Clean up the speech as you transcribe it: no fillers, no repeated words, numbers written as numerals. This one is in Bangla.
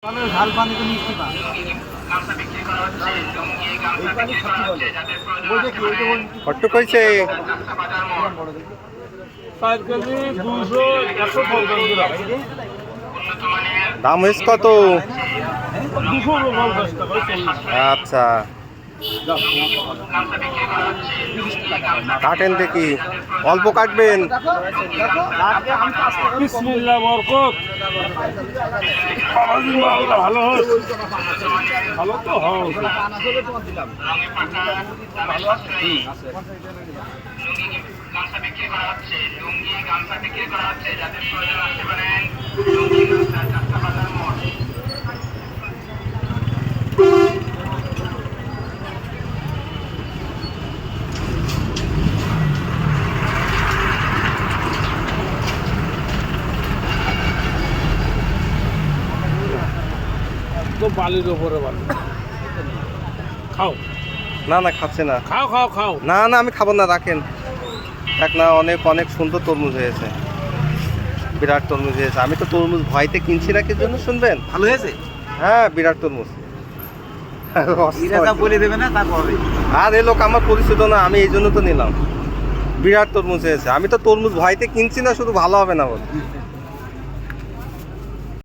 ঝাল পানি তো মিষ্টি পান কত কইছে 5 কেজি 200 150 গ্রাম দাম হইছে কত? 250 টাকা আচ্ছা কাটেন দেখি, অল্প কাটবেন। বিসমিল্লাহ বরকত ভালো হোক ভালো তো হোক তো বালির ওপরে বালি খাও না না খাচ্ছে না, খাও খাও খাও না না আমি খাবো না, রাখেন। দেখ না, অনেক অনেক সুন্দর তরমুজ হয়েছে, বিরাট তরমুজ হয়েছে। আমি তো তরমুজ ভয়তে কিনছি না, কি জন্য শুনবেন? ভালো হয়েছে হ্যাঁ বিরাট তরমুজ। বলে দেবে না তা হবে আর এ লোক আমার পরিচিত না, আমি এই জন্য তো নিলাম। বিরাট তরমুজ হয়েছে, আমি তো তরমুজ ভয়তে কিনছি না, শুধু ভালো হবে না বলে।